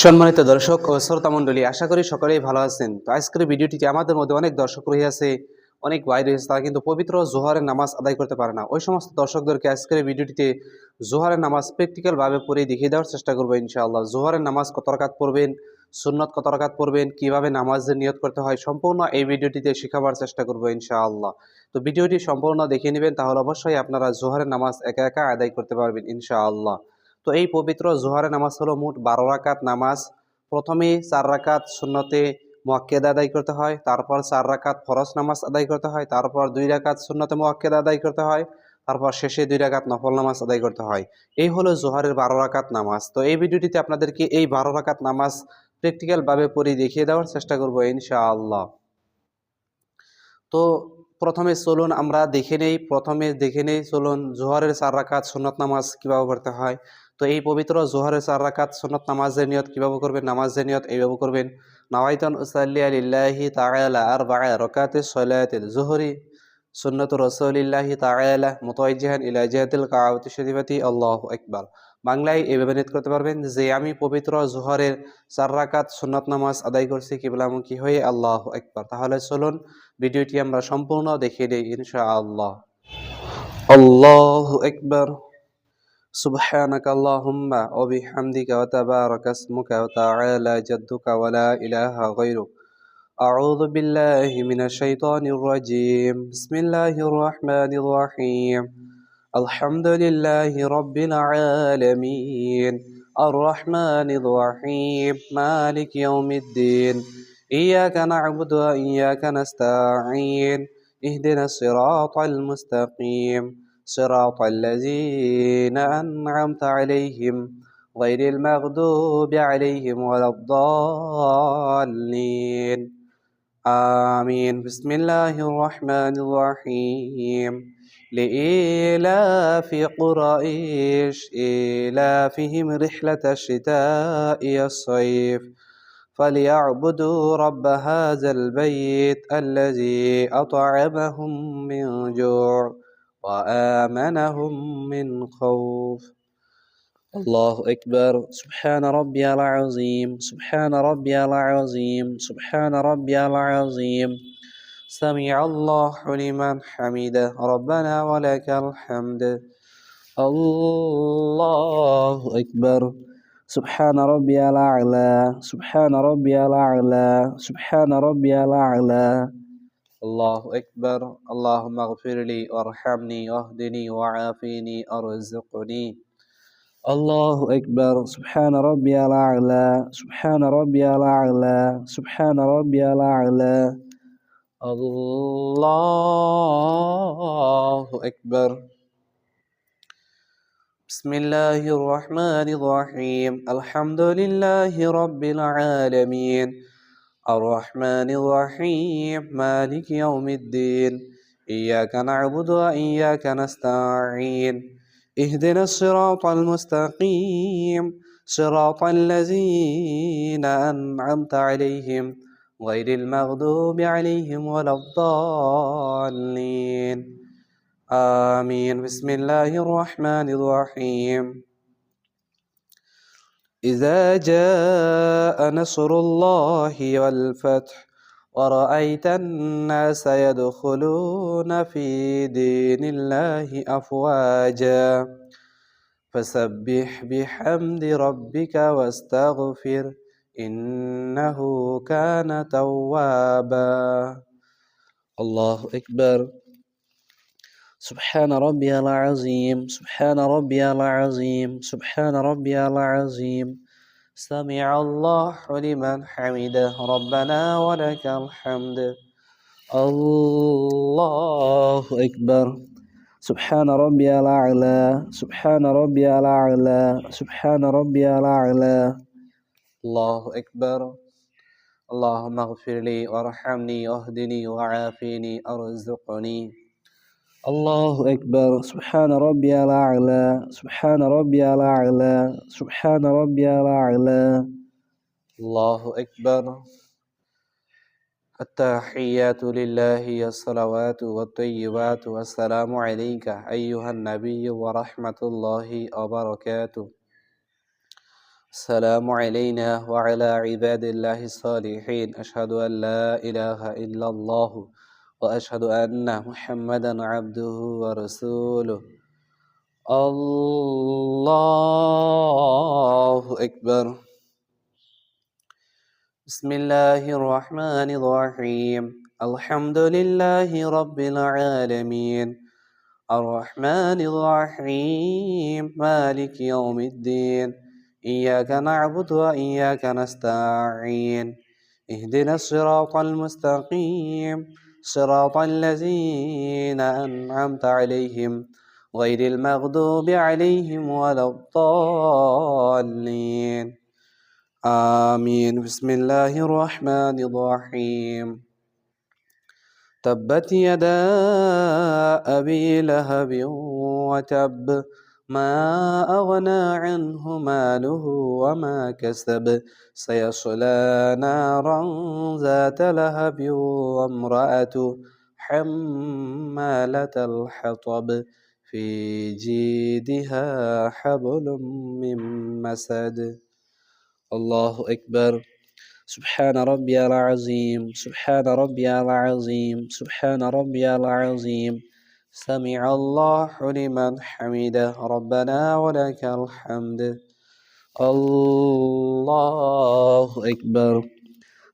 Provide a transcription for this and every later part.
সম্মানিত দর্শক ও শ্রোতা মণ্ডলী, আশা করি সকলেই ভালো আছেন। তো আজকের ভিডিওটিতে আমাদের মধ্যে অনেক দর্শক রয়েছে, অনেক ভাই রয়েছে, তারা কিন্তু পবিত্র জোহরের নামাজ আদায় করতে পারে না। ওই সমস্ত দর্শকদেরকে আজকের ভিডিওটিতে জোহরের নামাজ প্র্যাকটিক্যাল ভাবে পড়ে দেখিয়ে দেওয়ার চেষ্টা করবো ইনশাআল্লাহ। জোহরের নামাজ কত রাকাত পড়বেন, সুন্নত কত রাকাত পড়বেন, কিভাবে নামাজের নিয়ত করতে হয়, সম্পূর্ণ এই ভিডিওটিতে শেখাবার চেষ্টা করবো ইনশাআল্লাহ। তো ভিডিওটি সম্পূর্ণ দেখে নেবেন, তাহলে অবশ্যই আপনারা জোহরের নামাজ একা একা আদায় করতে পারবেন ইনশাআল্লাহ। তো এই পবিত্র জোহরের নামাজ হলো মোট 12 রাকাত নামাজ। প্রথমে 4 রাকাত সুন্নতে মুআক্কাদা আদায় করতে হয়, তারপর 4 রাকাত ফরজ নামাজ আদায় করতে হয়, তারপর 2 রাকাত সুন্নতে মুআক্কাদা আদায় করতে হয়, তারপর শেষে 2 রাকাত নফল নামাজ আদায় করতে হয়। এই হলো জোহরের 12 রাকাত নামাজ। তো এই ভিডিওটিতে আপনাদেরকে এই 12 রাকাত নামাজ প্র্যাকটিক্যাল ভাবে পড়ে দেখিয়ে দেওয়ার চেষ্টা করব ইনশাআল্লাহ। তো প্রথমে চলুন আমরা দেখে নেই চলুন জোহরের 4 রাকাত সুন্নত নামাজ কিভাবে পড়তে হয়। তো এই পবিত্র জোহরের 4 রাকাত সুন্নত নামাজের নিয়ত কিভাবে করবেন, নামাজের নিয়ত এইভাবে করবেন। নাওয়াইতুন উসাল্লি লিল্লাহি তাআলা আরবা'a রাকাতিস সালাতিল যুহরি সুন্নাতু রাসূলিল্লাহি তাআলা মুতাওয়াজ্জিহান ইলা জিহাতিল কাবাতি শরীফাতি আল্লাহু আকবার। বাংলায় এভাবে নিয়ত করতে পারবেন যে আমি পবিত্র জোহরের 4 রাকাত সুন্নত নামাজ আদায় করছি কিবলামুখী হয়ে, আল্লাহু আকবার। তাহলে চলুন ভিডিওটি আমরা সম্পূর্ণ দেখে নেই ইনশাআল্লাহ। আল্লাহু আকবার। সুবহানাকা আল্লাহুম্মা ওয়া বিহামদিকা ওয়া তাবারাকা ইসমুকা ওয়া তাআলা জাদ্দুকা ওয়া লা ইলাহা গায়রুক। আউযু বিল্লাহি মিনাশ শাইতানির রাজীম। বিসমিল্লাহির রহমানির রহিম। আলহামদুলিল্লাহি রাব্বিল আলামিন। আর রহমানির রহিম। মালিকি ইয়াউমিদ্দিন। إياك نعبد وإياك نستعين. اهدنا الصراط المستقيم صراط الذين أنعمت عليهم غير المغضوب عليهم ولا الضالين آمين. بسم الله الرحمن الرحيم. لإيلاف قريش إيلافهم رحلة الشتاء والصيف فليعبدوا رب هذا البيت الذي أطعمهم من جوع وآمنهم من خوف. الله أكبر. سبحان ربي العظيم. سبحان ربي العظيم. سبحان ربي العظيم. سمع الله لمن حمده ربنا ولك الحمد. الله أكبر. سبحان ربي الأعلى. سبحان ربي الأعلى. سبحان ربي الأعلى. الله أكبر. اللهم اغفر لي وارحمني واهدني وعافيني ارزقني. الله أكبر. سبحان ربي الأعلى. سبحان ربي الأعلى. سبحان ربي الأعلى. الله أكبر. بسم الله الرحمن الرحيم. الحمد لله رب العالمين الرحمن الرحيم مالك يوم الدين. إياك نعبد وإياك نستعين. اهدنا الصراط المستقيم صراط الذين أنعمت عليهم غير المغضوب عليهم ولا الضالين آمين. بسم الله الرحمن الرحيم. إذا جاء نصر الله والفتح ورأيت الناس يدخلون في دين الله أفواجا فسبح بحمد ربك واستغفر إنه كان توابا. الله أكبر. سبحان ربي العظيم. سبحان ربي العظيم. سبحان ربي العظيم. سمع الله لمن حمده ربنا ولك الحمد. الله أكبر. سبحان ربي الأعلى. سبحان ربي الأعلى. سبحان ربي الأعلى. الله أكبر. اللهم اغفر لي وارحمني واهدني وعافيني ارزقني. الله أكبر. سبحان ربي الأعلى. سبحان ربي الأعلى. سبحان ربي الأعلى. الله أكبر. التحيات لله الصلوات والطيبات والسلام عليك أيها النبي ورحمة الله وبركاته. السلام علينا وعلى عباد الله الصالحين أشهد أن لا إله إلا الله وأشهد أن محمدا عبده ورسوله الله أكبر بسم الله الرحمن الرحيم الحمد لله رب العالمين الرحمن الرحيم مالك يوم الدين إياك نعبد وإياك نستعين اهدنا الصراط المستقيم صراط الذين أنعمت عليهم غير المغضوب عليهم ولا الضالين آمين بسم الله الرحمن الرحيم تبت يدا أبي لهب وتب ما أغنى عنه ماله وما كسب سيصلى نارا ذات لهب وامرأته حمالة الحطب في جيدها حبل من مسد الله أكبر سبحان ربي العظيم سبحان ربي العظيم سبحان ربي العظيم سمع الله لمن حمده ربنا ولك الحمد الله أكبر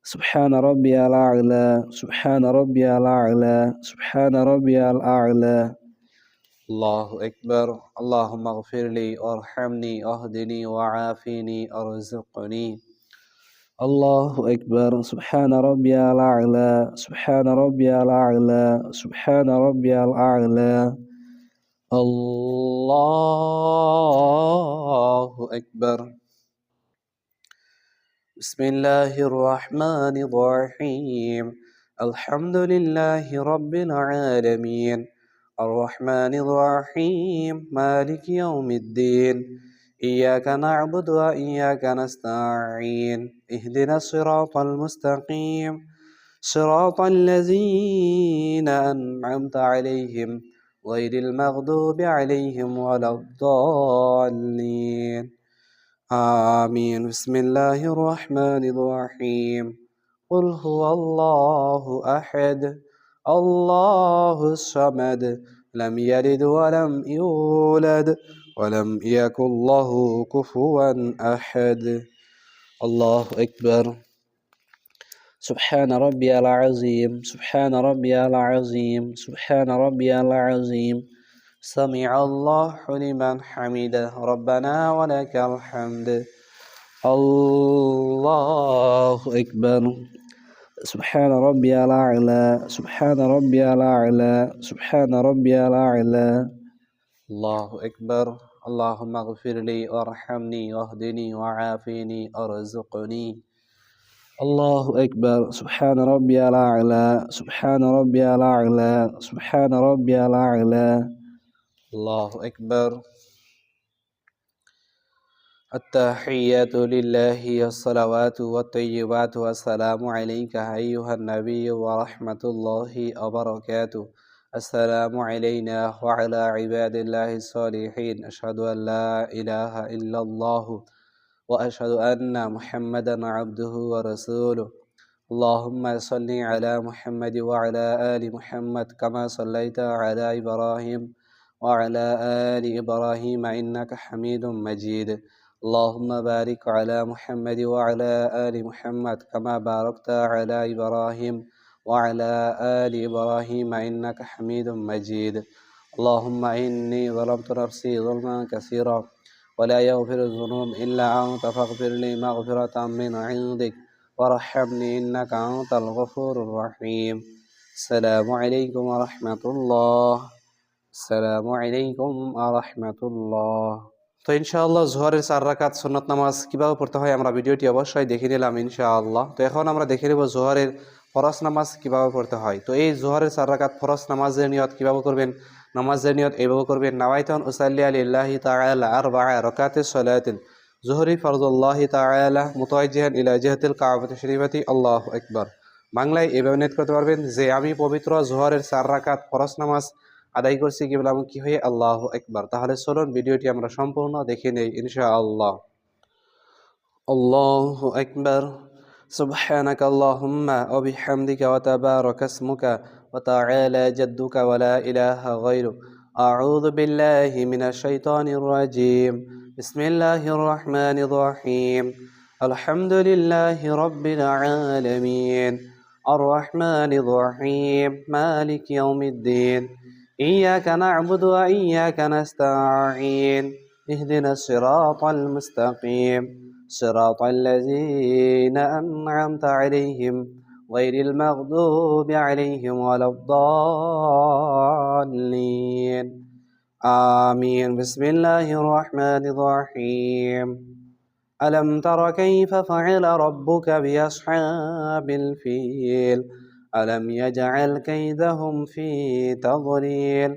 سبحان ربي الأعلى سبحان ربي الأعلى سبحان ربي الأعلى الله أكبر اللهم اغفر لي وارحمني اهدني وعافني ارزقني الله أكبر سبحان ربي الأعلى سبحان ربي الأعلى سبحان ربي الأعلى الله أكبر بسم الله الرحمن الرحيم الحمد لله رب العالمين الرحمن الرحيم مالك يوم الدين إياك نعبد وإياك نستعين اهدنا الصراط المستقيم صراط الذين أنعمت عليهم غير المغضوب عليهم ولا الضالين آمين بسم الله الرحمن الرحيم قل هو الله أحد الله الصمد لم يلد ولم يولد ولم يكن له كفوا أحد الله أكبر سبحان ربي العظيم سبحان ربي العظيم سبحان ربي العظيم سمع الله لمن حمده ربنا ولك الحمد الله أكبر سبحان ربي الأعلى سبحان ربي الأعلى سبحان ربي الأعلى الله أكبر اللهم اغفر لي وارحمني واهدني وعافني ارزقني الله أكبر سبحان ربي الأعلى سبحان ربي الأعلى سبحان ربي الأعلى الله أكبر التحيات لله الصلوات والطيبات والسلام عليك أيها النبي ورحمة الله وبركاته السلام علينا وعلى عباد الله الصالحين أشهد أن لا إله إلا الله وأشهد أن محمدا عبده ورسوله اللهم صل على محمد وعلى آل محمد كما صليت على إبراهيم وعلى آل إبراهيم إنك حميد مجيد اللهم بارك على محمد وعلى آل محمد كما باركت على إبراهيم وعلى آل إبراهيم إنك حميد مجيد اللهم إني ظلمت نفسي ظلما كثيرا ولا يغفر الذنوب إلا أنت فاغفر لي مغفرة من عندك وارحمني إنك أنت الغفور الرحيم السلام عليكم ورحمة الله السلام عليكم ورحمة الله তো ইনশাআল্লাহ জোহরের 4 রাকাত সুন্নত নামাজ কিভাবে পড়তে হয় আমরা ভিডিওটি অবশ্যই দেখে নিলাম ইনশাআল্লাহ। তো এখন আমরা দেখে নেব জোহরের ফরজ নামাজ কিভাবে পড়তে হয়। তো এই জোহরের 4 রাকাত ফরজ নামাজের নিয়ত কিভাবে করবেন, নামাজের নিয়ত এইভাবে করবেন, নাওয়াইতুন উসাল্লি লিল্লাহি তাআলা আরবা'a রাকাতিস সালাতিন জোহরি ফরজুল্লাহি তাআলা মুতাওয়াজ্জিহান ইলা জিহাতিল কাবাতি শরীফাতি আল্লাহু আকবার। বাংলায় এইভাবে নিয়ত করতে পারবেন যে আমি পবিত্র জোহরের 4 রাকাত ফরজ নামাজ আদায় করছি কিবলামুখী হয়ে আল্লাহু আকবার। তাহলে চলুন ভিডিওটি আমরা সম্পূর্ণ দেখে নেই ইনশাআল্লাহ। الله أكبر. سبحانك اللهم وبحمدك وتبارك اسمك وتعالى جدك ولا إله غيرك. أعوذ بالله من الشيطان الرجيم. بسم الله الرحمن الرحيم. الحمد لله رب العالمين الرحمن الرحيم مالك يوم الدين. إياك نعبد وإياك نستعين. اهدنا الصراط المستقيم صراط الذين أنعمت عليهم غير المغضوب عليهم ولا الضالين. آمين. بسم الله الرحمن الرحيم. ألم تر كيف فعل ربك بأصحاب الفيل؟ ألم يجعل كيدهم في تضليل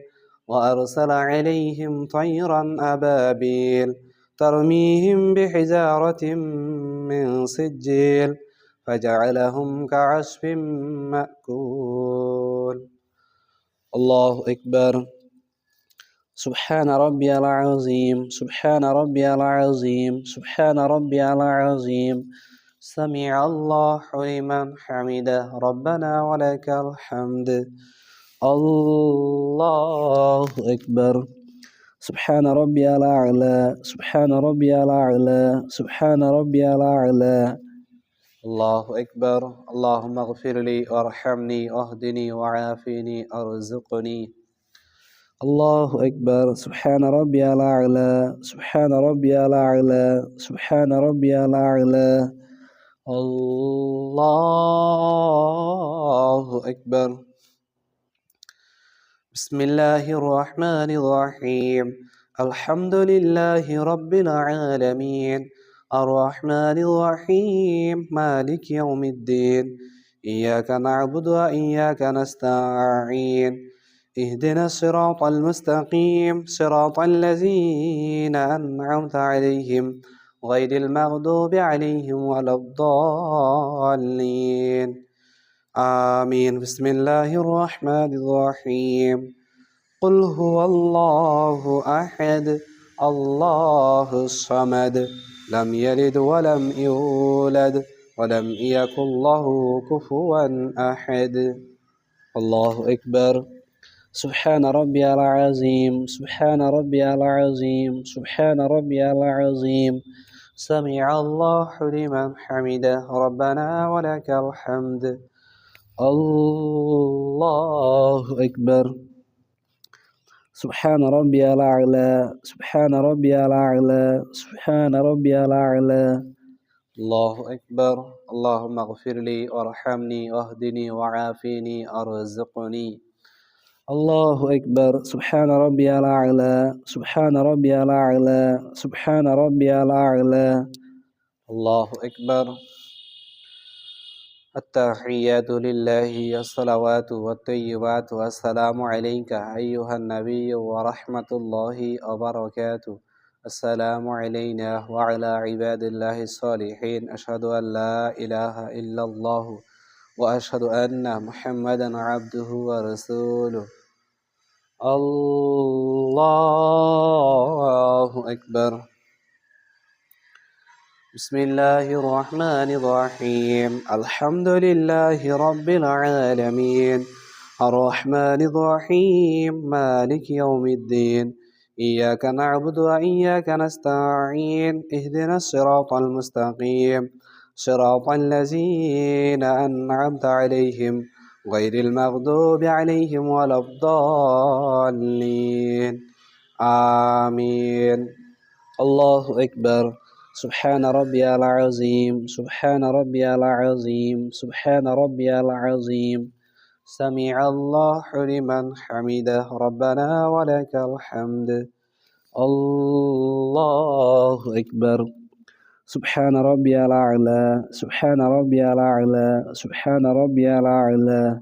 وأرسل عليهم طيرا أبابيل ترميهم بحجارة من سجيل فجعلهم كعصف مأكول. الله أكبر. سبحان ربي العظيم سبحان ربي العظيم سبحان ربي العظيم. سمع الله لمن حمده ربنا ولك الحمد. الله أكبر. سبحان ربي الأعلى سبحان ربي الأعلى سبحان ربي الأعلى. الله أكبر. اللهم اغفر لي وارحمني واهدني وعافني ارزقني. الله أكبر. سبحان ربي الأعلى سبحان ربي الأعلى سبحان ربي الأعلى. الله أكبر. بسم الله الرحمن الرحيم. الحمد لله رب العالمين الرحمن الرحيم مالك يوم الدين. إياك نعبد وإياك نستعين. اهدنا الصراط المستقيم صراط الذين أنعمت عليهم غير المغضوب عليهم ولا الضالين. آمين. بسم الله الرحمن الرحيم. قل هو الله أحد الله الصمد لم يلد ولم يولد ولم يكن له كفوا أحد. الله أكبر. سبحان ربي العظيم سبحان ربي العظيم سبحان ربي العظيم. سمع الله لمن حمده ربنا ولك الحمد. الله أكبر. سبحان ربي الأعلى سبحان ربي الأعلى سبحان ربي الأعلى. الله أكبر. اللهم اغفر لي وارحمني واهدني وعافني ارزقني. الله أكبر. سبحان ربي الأعلى سبحان ربي الأعلى سبحان ربي الأعلى. الله أكبر. التحيات لله الصلوات والطيبات والسلام عليك أيها النبي ورحمة الله وبركاته. السلام علينا وعلى عباد الله الصالحين. أشهد أن لا إله إلا الله وأشهد أن محمدا عبده ورسوله. الله أكبر. بسم الله الرحمن الرحيم. الحمد لله رب العالمين الرحمن الرحيم مالك يوم الدين. إياك نعبد وإياك نستعين. اهدنا الصراط المستقيم صراط الذين أنعمت عليهم غير المغضوب عليهم ولا الضالين. آمين. الله أكبر. سبحان ربي العظيم سبحان ربي العظيم سبحان ربي العظيم. سمع الله لمن حمده ربنا ولك الحمد. الله أكبر. سبحان ربي الأعلى سبحان ربي الأعلى سبحان ربي الأعلى.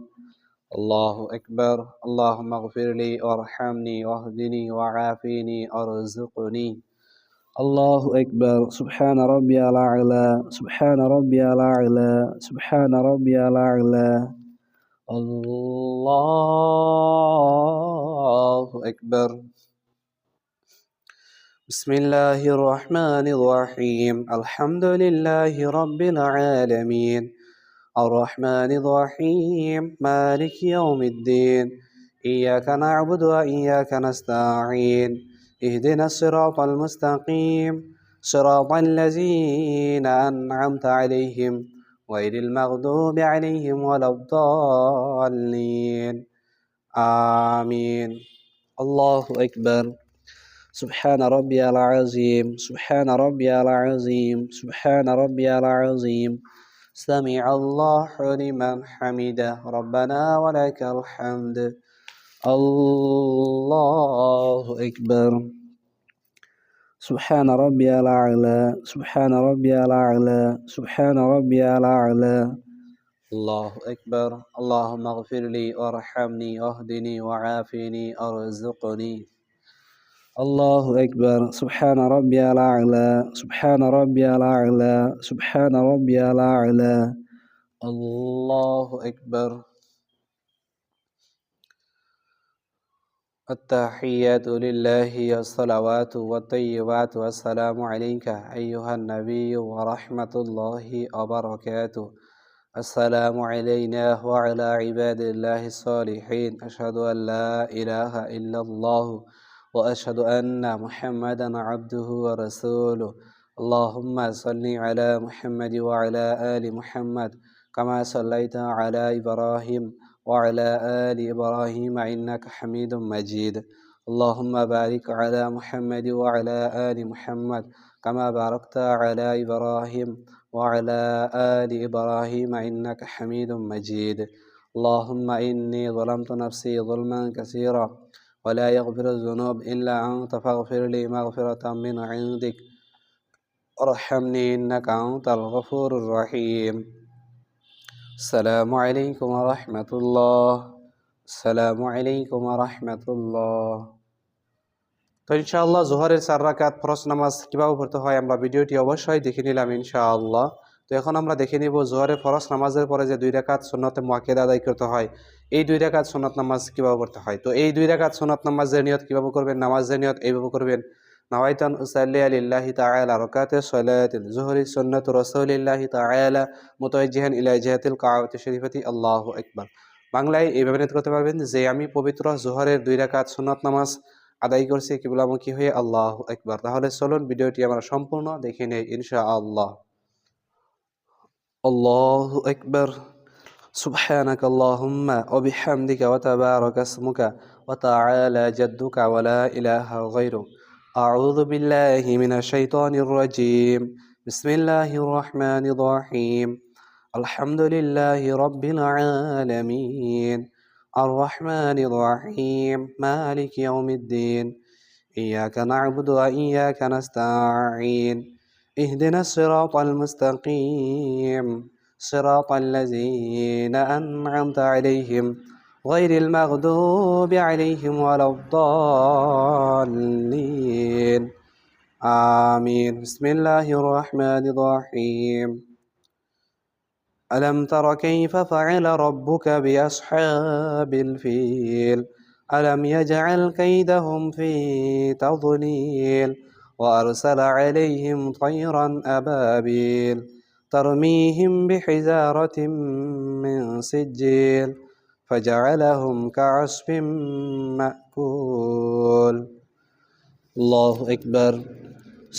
الله أكبر. اللهم اغفر لي وارحمني واهدني وعافني ارزقني. الله أكبر. سبحان ربي الأعلى سبحان ربي الأعلى سبحان ربي الأعلى. الله أكبر. بسم الله الرحمن الرحيم الحمد لله رب العالمين الرحمن الرحيم مالك يوم الدين إياك نعبد وإياك نستعين اهدنا الصراط المستقيم صراط الذين أنعمت عليهم غير المغضوب عليهم ولا الضالين آمين الله أكبر سبحان ربي العظيم سبحان ربي العظيم سبحان ربي العظيم سمع الله لمن حمده ربنا ولك الحمد الله أكبر سبحان ربي الأعلى سبحان ربي الأعلى سبحان ربي الأعلى الله أكبر اللهم اغفر لي وارحمني واهدني وعافني ارزقني الله أكبر سبحان ربي الأعلى سبحان ربي الأعلى سبحان ربي الأعلى الله أكبر التحيات لله والصلوات والطيبات والسلام عليك أيها النبي ورحمة الله وبركاته السلام علينا وعلى عباد الله الصالحين أشهد أن لا إله إلا الله وأشهد أن محمدا عبده ورسوله اللهم صل على محمد وعلى آل محمد كما صليت على إبراهيم وعلى آل إبراهيم إنك حميد مجيد اللهم بارك على محمد وعلى آل محمد كما باركت على إبراهيم وعلى آل إبراهيم إنك حميد مجيد اللهم إني ظلمت نفسي ظلما كثيرا ولا يغفر الذنوب إلا أنت فاغفر لي مغفرة من عندك ارحمني إنك أنت الغفور الرحيم السلام عليكم ورحمة الله السلام عليكم ورحمة الله তো ইনশাআল্লাহ জোহরের 4 রাকাত ফরজ নামাজ কিভাবে পড়তে হয় আমরা ভিডিওটি অবশ্যই দেখে নিলাম ইনশাআল্লাহ। তো এখন আমরা দেখে নিব জোহরের ফরজ নামাজের পরে যে 2 রাকাত সুন্নতে মুআক্কাদা আদায় করতে হয় এই 2 রাকাত সুন্নাত নামাজ কিভাবে পড়তে হয়। তো এই 2 রাকাত সুন্নাত নামাজের নিয়ত কিভাবে করবেন, নামাজের নিয়ত এইভাবে করবেন নাওয়াইতান উসাল্লি লিল্লাহি তাআলা রাকাতে সালাতিল যুহরি সুন্নাতু রাসূলিল্লাহি তাআলা মুতাওয়াজ্জিহান ইলা জিহাতিল কাবাতি শরীফাতি আল্লাহু আকবার। বাংলায় এইভাবে নিয়ত করতে পারবেন যে আমি পবিত্র জোহরের 2 রাকাত সুন্নাত নামাজ আদায় করছি কিবলামুখী হয়ে আল্লাহু আকবার। তাহলে চলুন ভিডিওটি আমরা সম্পূর্ণ দেখে নেই ইনশাআল্লাহ। আল্লাহু আকবার সুবহানাকা আল্লাহুম্মা ওয়া বিহামদিকা ওয়া তাবারাকা ইসমুকা ওয়া তাআলা জাদ্দুকা ওয়া লা ইলাহা গায়রুক আউযু বিল্লাহি মিনাশ শাইতানির রাজীম বিসমিল্লাহির রহমানির রহিম আলহামদুলিল্লাহি রাব্বিল আলামিন الرحمن الرحيم مالك يوم الدين إياك نعبد وإياك نستعين اهدنا الصراط المستقيم صراط الذين أنعمت عليهم غير المغضوب عليهم ولا الضالين آمين بسم الله الرحمن الرحيم ألم تر كيف فعل ربك بأصحاب الفيل ألم يجعل كيدهم في تضليل وأرسل عليهم طيرا أبابيل ترميهم بحجارة من سجيل فجعلهم كعصف مأكول الله أكبر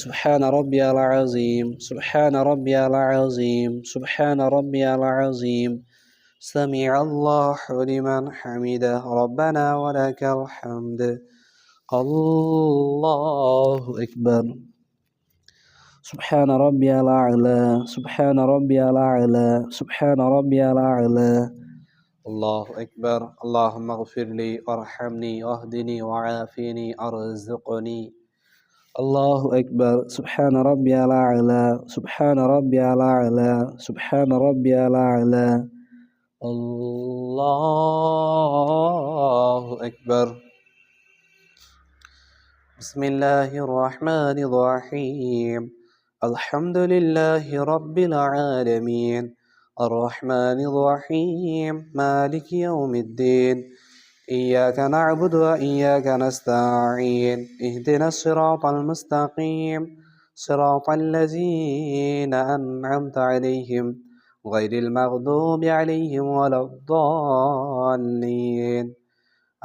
سبحان ربي العظيم سبحان ربي العظيم سبحان ربي العظيم سمع الله لمن حمده ربنا ولك الحمد الله أكبر سبحان ربي الأعلى سبحان ربي الأعلى سبحان ربي الأعلى الله أكبر اللهم اغفر لي وارحمني واهدني وعافني ارزقني الله أكبر سبحان ربي الأعلى سبحان ربي الأعلى سبحان ربي الأعلى الله أكبر بسم الله الرحمن الرحيم الحمد لله رب العالمين الرحمن الرحيم مالك يوم الدين إياك نعبد وإياك نستعين اهدنا الصراط المستقيم صراط الذين أنعمت عليهم غير المغضوب عليهم ولا الضالين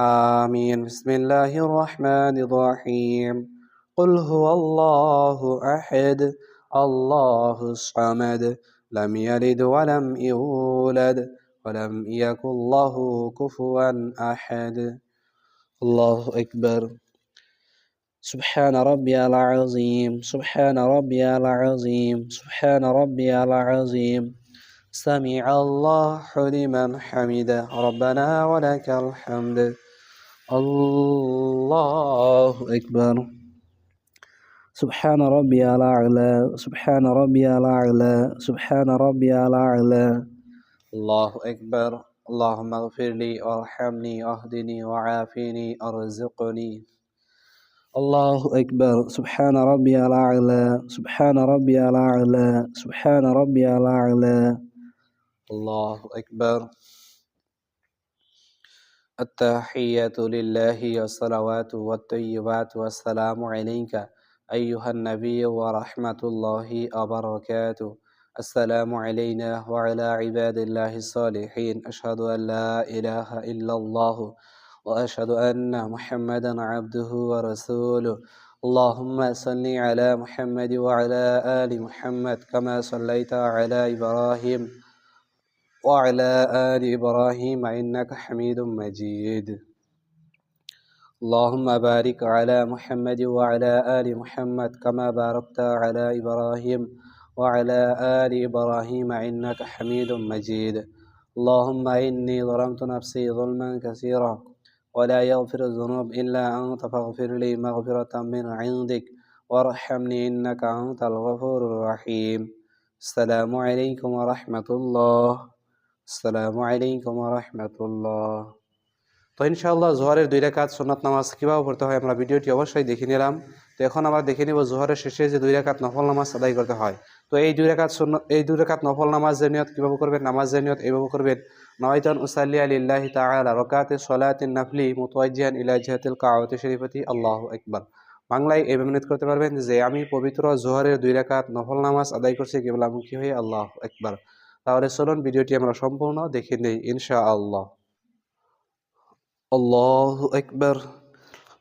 آمين بسم الله الرحمن الرحيم قل هو الله أحد الله الصمد لم يلد ولم يولد ولم يكن له كفوا أحد الله أكبر سبحان ربي العظيم سبحان ربي العظيم سبحان ربي العظيم سمع الله لمن حمده ربنا ولك الحمد الله أكبر سبحان ربي الأعلى سبحان ربي الأعلى سبحان ربي الأعلى الله أكبر اللهم اغفر لي وارحمني واهدني وعافني ارزقني الله أكبر سبحان ربي الأعلى سبحان ربي الأعلى سبحان ربي الأعلى الله أكبر التحيات لله والصلوات والطيبات والسلام عليك أيها النبي ورحمة الله وبركاته السلام علينا وعلى عباد الله الصالحين أشهد أن لا إله إلا الله وأشهد أن محمدا عبده ورسوله اللهم صل على محمد وعلى آل محمد كما صليت على إبراهيم وعلى آل إبراهيم إنك حميد مجيد اللهم بارك على محمد وعلى آل محمد كما باركت على إبراهيم وعلى آل إبراهيم إنك حميد مجيد اللهم إني ظلمت نفسي ظلما كثيرا ولا يغفر الذنوب إلا أنت فاغفر لي مغفرة من عندك وارحمني إنك أنت الغفور الرحيم السلام عليكم ورحمة الله আসসালামু আলাইকুম ওয়া রাহমাতুল্লাহ। তো ইনশাআল্লাহ জোহরের 2 রাকাত সুন্নাত নামাজ কিভাবে পড়তে হয় আমরা ভিডিওটি অবশ্যই দেখে নিলাম। তো এখন আমরা দেখে নিব জোহরের শেষে যে 2 রাকাত নফল নামাজ আদায় করতে হয়। তো এই 2 রাকাত সুন্নাত এই 2 রাকাত নফল নামাজের নিয়ত কিভাবে করবেন, নামাজের নিয়ত এইভাবে করবেন। নাওয়াইতান উসাল্লি লিল্লাহি তাআলা রাকাতে সলাতিন নাফলি মুতাওয়াজ্জিহান ইলা জিহাতিল কাবাতি শরীফাতি আল্লাহু আকবার। বাংলায় এইভাবে নিয়ত করতে পারবেন যে আমি পবিত্র জোহরের 2 রাকাত নফল নামাজ আদায় করছি কিবলামুখী হয়ে আল্লাহু আকবার। তাহলে চলুন ভিডিওটি আমরা সম্পূর্ণ দেখে নেই ইনশাআল্লাহ। আল্লাহু আকবার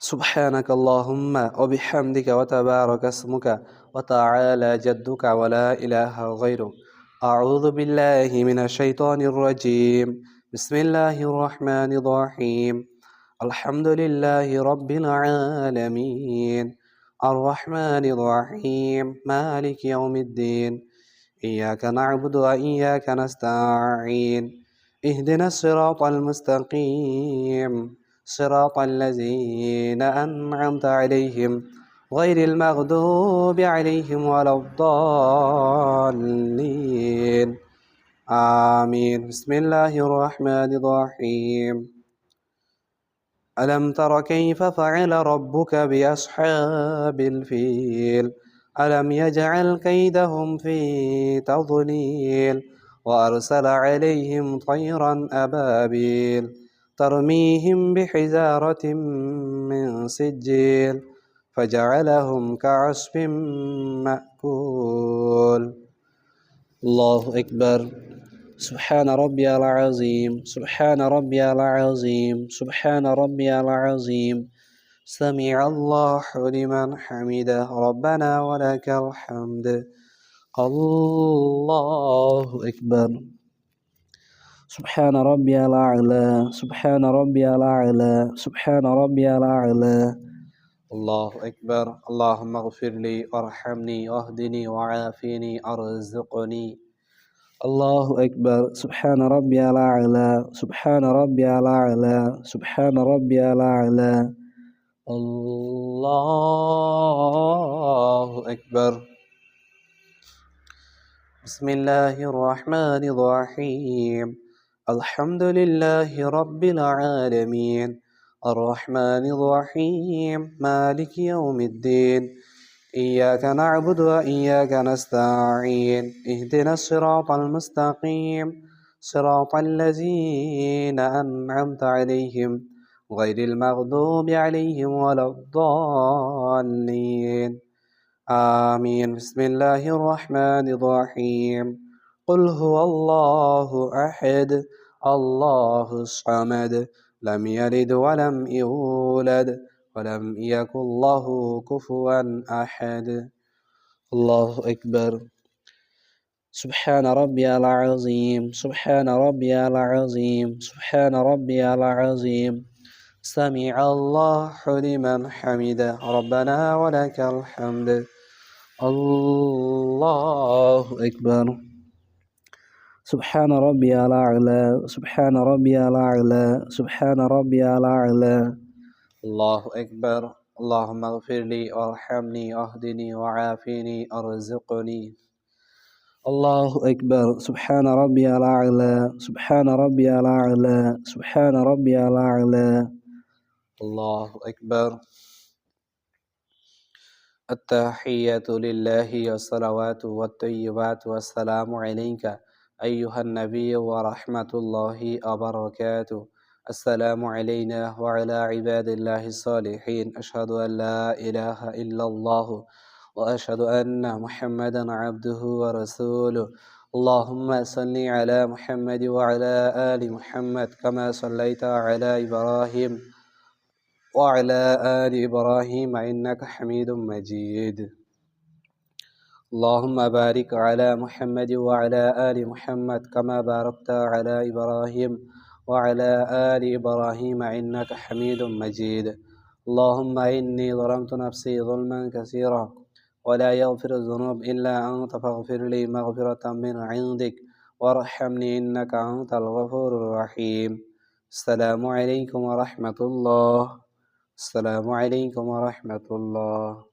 সুবহানাক আল্লাহুম্মা ওয়া বিহামদিকা ওয়া তাবারাকা ইসমুকা ওয়া তাআলা জাদ্দুকা ওয়া লা ইলাহা গায়রুক আউযু বিল্লাহি মিনাশ শাইতানির রাজীম বিসমিল্লাহির রহমানির রহিম আলহামদুলিল্লাহি রাব্বিল আলামিন আর রহমানির রহিম মালিকি ইয়াউমিদ্দিন إياك نعبد وإياك نستعين اهدنا الصراط المستقيم صراط الذين أنعمت عليهم غير المغضوب عليهم ولا الضالين آمين بسم الله الرحمن الرحيم ألم تر كيف فعل ربك بأصحاب الفيل ألم يجعل كيدهم في تضليل وأرسل عليهم طيرا أبابيل ترميهم بحجارة من سجيل فجعلهم كعصف مأكول الله أكبر سبحان ربي العظيم سبحان ربي العظيم سبحان ربي العظيم سمع الله لمن حمده ربنا ولك الحمد الله أكبر سبحان ربي الأعلى سبحان ربي الأعلى سبحان ربي الأعلى الله أكبر اللهم اغفر لي وارحمني واهدني وعافني أرزقني الله أكبر سبحان ربي الأعلى سبحان ربي الأعلى سبحان ربي الأعلى الله أكبر بسم الله الرحمن الرحيم الحمد لله رب العالمين الرحمن الرحيم مالك يوم الدين إياك نعبد وإياك نستعين اهدنا الصراط المستقيم صراط الذين أنعمت عليهم غير المغضوب عليهم ولا الضالين آمين بسم الله الرحمن الرحيم قل هو الله أحد الله الصمد لم يلد ولم يولد ولم يكن له كفوا أحد الله أكبر سبحان ربي العظيم سبحان ربي العظيم سبحان ربي العظيم سمع الله لمن حمده ربنا ولك الحمد الله أكبر سبحان ربي الأعلى سبحان ربي الأعلى سبحان ربي الأعلى الله أكبر اللهم اغفر لي وارحمني واهدني وعافني ارزقني الله أكبر سبحان ربي الأعلى سبحان ربي الأعلى سبحان ربي الأعلى الله أكبر التحيات لله والصلوات والطيبات والسلام عليك أيها النبي ورحمة الله وبركاته السلام علينا وعلى عباد الله الصالحين أشهد أن لا إله إلا الله وأشهد أن محمدا عبده ورسوله اللهم صل على محمد وعلى آل محمد كما صليت على إبراهيم وعلى آل إبراهيم إنك حميد مجيد اللهم بارك على محمد وعلى آل محمد كما باركت على إبراهيم وعلى آل إبراهيم إنك حميد مجيد اللهم إني ظلمت نفسي ظلما كثيرا ولا يغفر الذنوب إلا أنت فاغفر لي مغفرة من عندك وارحمني إنك أنت الغفور الرحيم السلام عليكم ورحمة الله السلام عليكم ورحمة الله